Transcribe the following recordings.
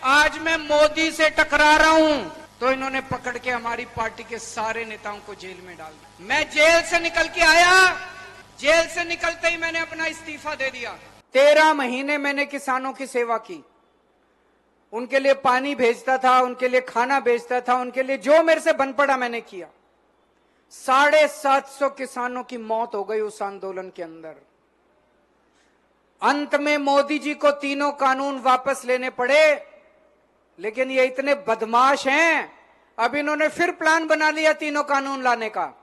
आज मैं मोदी से टकरा रहा हूं तो इन्होंने पकड़ के हमारी पार्टी के सारे नेताओं को जेल में डाल दिया। मैं जेल से निकल के आया, जेल से निकलते ही मैंने अपना इस्तीफा दे दिया। 13 महीने मैंने किसानों की सेवा की, उनके लिए पानी भेजता था, उनके लिए खाना भेजता था, उनके लिए जो मेरे से बन पड़ा मैंने किया। 750 किसानों की मौत हो गई उस आंदोलन के अंदर। अंत में मोदी जी को तीनों कानून वापस लेने पड़े, लेकिन ये इतने बदमाश हैं, अब इन्होंने फिर प्लान बना लिया तीनों कानून लाने का।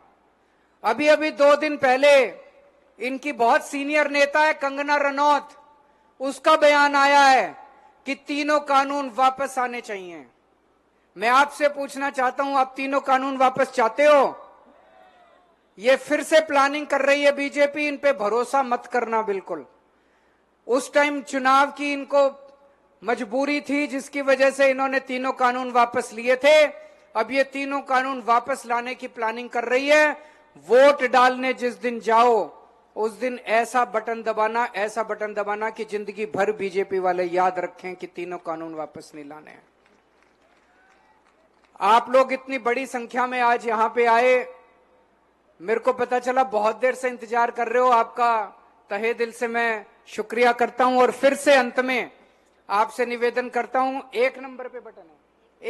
अभी 2 दिन पहले इनकी बहुत सीनियर नेता है कंगना रनौत, उसका बयान आया है कि तीनों कानून वापस आने चाहिए। मैं आपसे पूछना चाहता हूं, आप तीनों कानून वापस चाहते हो? ये फिर से प्लानिंग कर रही है बीजेपी, इन पे भरोसा मत करना बिल्कुल। उस टाइम चुनाव की इनको मजबूरी थी, जिसकी वजह से इन्होंने तीनों कानून वापस लिए थे। अब ये तीनों कानून वापस लाने की प्लानिंग कर रही है। वोट डालने जिस दिन जाओ उस दिन ऐसा बटन दबाना कि जिंदगी भर बीजेपी वाले याद रखें कि तीनों कानून वापस नहीं लाने हैं। आप लोग इतनी बड़ी संख्या में आज यहां पे आए, मेरे को पता चला बहुत देर से इंतजार कर रहे हो। आपका तहे दिल से मैं शुक्रिया करता हूं और फिर से अंत में आपसे निवेदन करता हूं, 1 नंबर पे बटन है,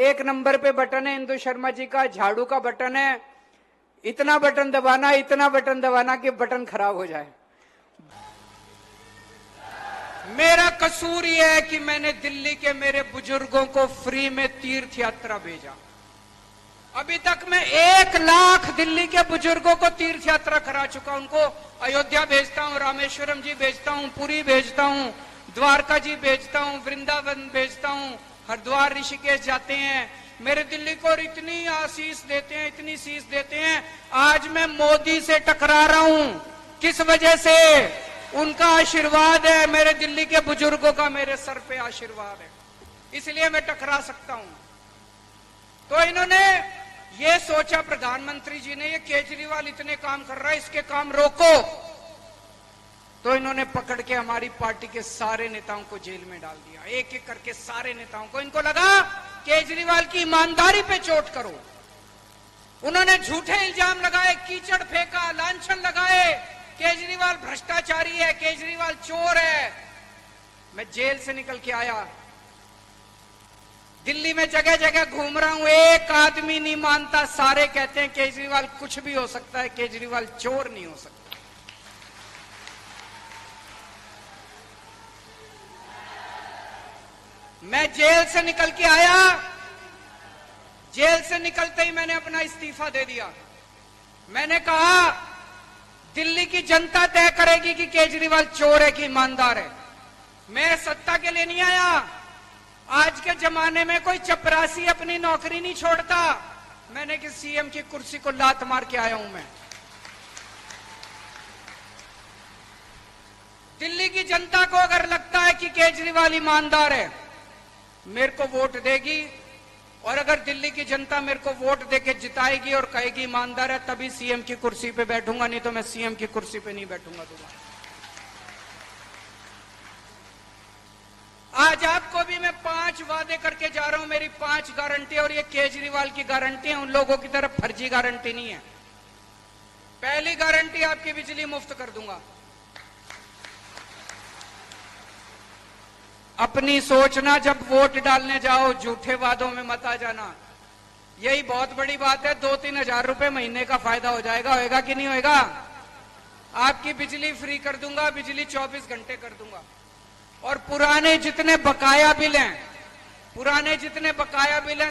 1 नंबर पे बटन है इंदु शर्मा जी का, झाड़ू का बटन है। इतना बटन दबाना कि बटन खराब हो जाए। मेरा कसूर यह है कि मैंने दिल्ली के मेरे बुजुर्गों को फ्री में तीर्थ यात्रा भेजा। अभी तक मैं 1 लाख दिल्ली के बुजुर्गों को तीर्थ यात्रा करा चुका। उनको अयोध्या भेजता हूं, रामेश्वरम जी भेजता हूं, पुरी भेजता हूं, द्वारका जी भेजता हूं, वृंदावन भेजता हूं, हरिद्वार ऋषिकेश जाते हैं। मेरे दिल्ली को इतनी आशीष देते हैं, इतनी शीश देते हैं। आज मैं मोदी से टकरा रहा हूं, किस वजह से? उनका आशीर्वाद है, मेरे दिल्ली के बुजुर्गों का मेरे सर पे आशीर्वाद है, इसलिए मैं टकरा सकता हूं। तो इन्होंने ये सोचा, प्रधानमंत्री जी ने, ये केजरीवाल इतने काम कर रहा है, इसके काम रोको। तो इन्होंने पकड़ के हमारी पार्टी के सारे नेताओं को जेल में डाल दिया, एक एक करके सारे नेताओं को। इनको लगा केजरीवाल की ईमानदारी पे चोट करो। उन्होंने झूठे इल्जाम लगाए, कीचड़ फेंका, लांछन लगाए, केजरीवाल भ्रष्टाचारी है, केजरीवाल चोर है। मैं जेल से निकल के आया, दिल्ली में जगह जगह घूम रहा हूं, एक आदमी नहीं मानता, सारे कहते हैं केजरीवाल कुछ भी हो सकता है, केजरीवाल चोर नहीं हो सकता। मैं जेल से निकल के आया, जेल से निकलते ही मैंने अपना इस्तीफा दे दिया। मैंने कहा दिल्ली की जनता तय करेगी कि केजरीवाल चोर है कि ईमानदार है। मैं सत्ता के लिए नहीं आया। आज के जमाने में कोई चपरासी अपनी नौकरी नहीं छोड़ता। मैंने कि सीएम की कुर्सी को लात मार के आया हूं। मैं दिल्ली की जनता को अगर लगता है कि केजरीवाल ईमानदार है, मेरे को वोट देगी, और अगर दिल्ली की जनता मेरे को वोट देके जिताएगी और कहेगी ईमानदार है, तभी सीएम की कुर्सी पे बैठूंगा, नहीं तो मैं सीएम की कुर्सी पे नहीं बैठूंगा दोबारा। आज आपको भी मैं 5 वादे करके जा रहा हूं, मेरी 5 गारंटी, और ये केजरीवाल की गारंटी है, उन लोगों की तरफ फर्जी गारंटी नहीं है। पहली गारंटी, आपकी बिजली मुफ्त कर दूंगा। अपनी सोचना, जब वोट डालने जाओ झूठे वादों में मत आ जाना। यही बहुत बड़ी बात है, 2-3 हजार रुपए महीने का फायदा हो जाएगा। होएगा कि नहीं होएगा? आपकी बिजली फ्री कर दूंगा, बिजली 24 घंटे कर दूंगा। और पुराने जितने बकाया बिल हैं,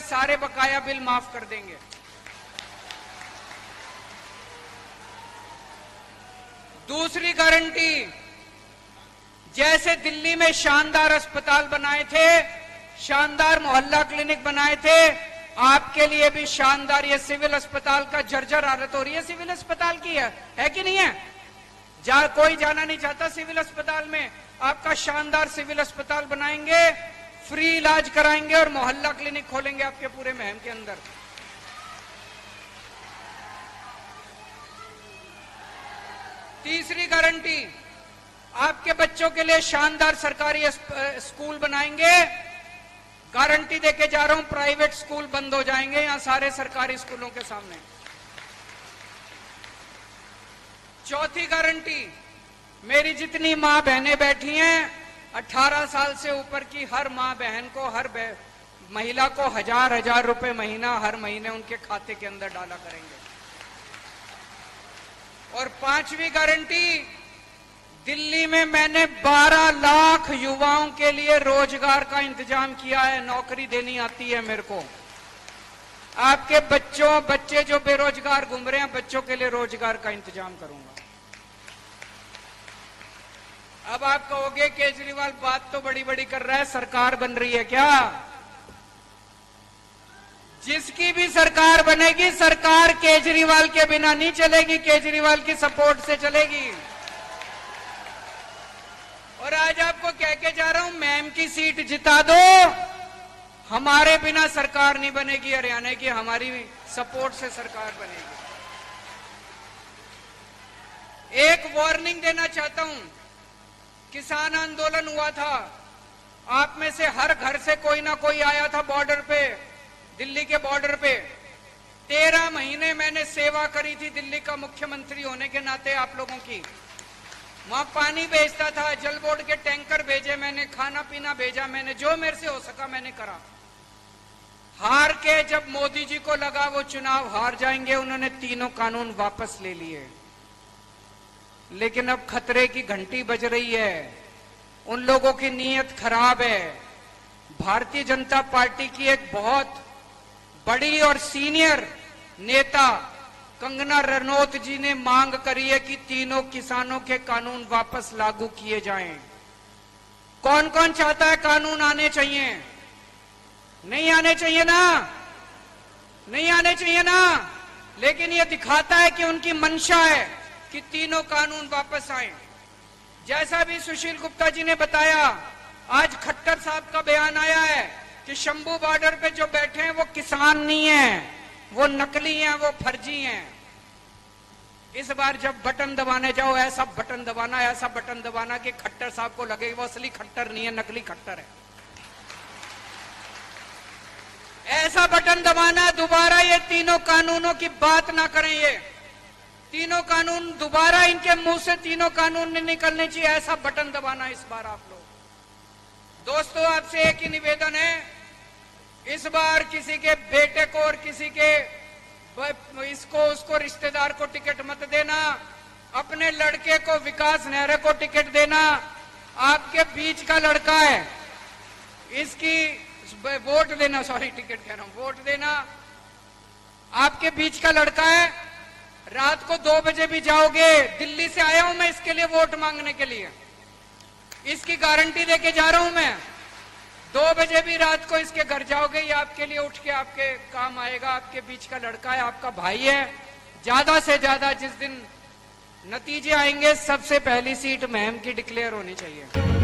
सारे बकाया बिल माफ कर देंगे। दूसरी गारंटी, जैसे दिल्ली में शानदार अस्पताल बनाए थे, शानदार मोहल्ला क्लिनिक बनाए थे, आपके लिए भी शानदार ये सिविल अस्पताल का जर्जर हालत हो रही है, सिविल अस्पताल की है कि नहीं है? कोई जाना नहीं चाहता सिविल अस्पताल में। आपका शानदार सिविल अस्पताल बनाएंगे, फ्री इलाज कराएंगे और मोहल्ला क्लिनिक खोलेंगे आपके पूरे महम के अंदर। तीसरी गारंटी, आपके बच्चों के लिए शानदार सरकारी स्कूल बनाएंगे, गारंटी देके जा रहा हूं, प्राइवेट स्कूल बंद हो जाएंगे यहां सारे सरकारी स्कूलों के सामने। चौथी गारंटी, मेरी जितनी मां बहनें बैठी हैं, 18 साल से ऊपर की हर मां बहन को, हर महिला को 1000 रुपए महीना हर महीने उनके खाते के अंदर डाला करेंगे। और पांचवी गारंटी, दिल्ली में मैंने 12 लाख युवाओं के लिए रोजगार का इंतजाम किया है, नौकरी देनी आती है मेरे को। आपके बच्चे जो बेरोजगार घूम रहे हैं, बच्चों के लिए रोजगार का इंतजाम करूंगा। अब आप कहोगे केजरीवाल बात तो बड़ी बड़ी कर रहा है, सरकार बन रही है क्या? जिसकी भी सरकार बनेगी, सरकार केजरीवाल के बिना नहीं चलेगी, केजरीवाल की सपोर्ट से चलेगी। और आज आपको कह के जा रहा हूं, मैम की सीट जिता दो, हमारे बिना सरकार नहीं बनेगी हरियाणा की, हमारी सपोर्ट से सरकार बनेगी। एक वार्निंग देना चाहता हूं, किसान आंदोलन हुआ था, आप में से हर घर से कोई ना कोई आया था बॉर्डर पे, दिल्ली के बॉर्डर पे। 13 महीने मैंने सेवा करी थी दिल्ली का मुख्यमंत्री होने के नाते आप लोगों की। वहां पानी भेजता था, जल बोर्ड के टैंकर भेजे मैंने, खाना पीना भेजा मैंने, जो मेरे से हो सका मैंने करा। हार के जब मोदी जी को लगा वो चुनाव हार जाएंगे, उन्होंने तीनों कानून वापस ले लिए। लेकिन अब खतरे की घंटी बज रही है, उन लोगों की नीयत खराब है। भारतीय जनता पार्टी की एक बहुत बड़ी और सीनियर नेता कंगना रनौत जी ने मांग करी है कि तीनों किसानों के कानून वापस लागू किए जाएं। कौन कौन चाहता है कानून आने चाहिए? नहीं आने चाहिए ना? नहीं आने चाहिए ना? लेकिन यह दिखाता है कि उनकी मंशा है कि तीनों कानून वापस आए। जैसा भी सुशील गुप्ता जी ने बताया, आज खट्टर साहब का बयान आया है कि शंभू बॉर्डर पे जो बैठे हैं वो किसान नहीं है, वो नकली हैं, वो फर्जी हैं। इस बार जब बटन दबाने जाओ, ऐसा बटन दबाना कि खट्टर साहब को लगे वो असली खट्टर नहीं है, नकली खट्टर है। ऐसा बटन दबाना, दोबारा ये तीनों कानूनों की बात ना करें। ये तीनों कानून दोबारा इनके मुंह से तीनों कानून नहीं निकलने चाहिए, ऐसा बटन दबाना इस बार आप लोग। दोस्तों, आपसे एक ही निवेदन है, इस बार किसी के बेटे को और किसी के उसको रिश्तेदार को टिकट मत देना। अपने लड़के को, विकास नेहरा को टिकट देना। आपके बीच का लड़का है, इसकी वोट देना, सॉरी टिकट कह रहा हूं, वोट देना। आपके बीच का लड़का है, रात को 2 बजे भी जाओगे, दिल्ली से आया हूं मैं इसके लिए वोट मांगने के लिए, इसकी गारंटी देके जा रहा हूं मैं। 2 बजे भी रात को इसके घर जाओगे, ये आपके लिए उठ के आपके काम आएगा। आपके बीच का लड़का है, आपका भाई है। ज्यादा से ज्यादा जिस दिन नतीजे आएंगे, सबसे पहली सीट महम की डिक्लेयर होनी चाहिए।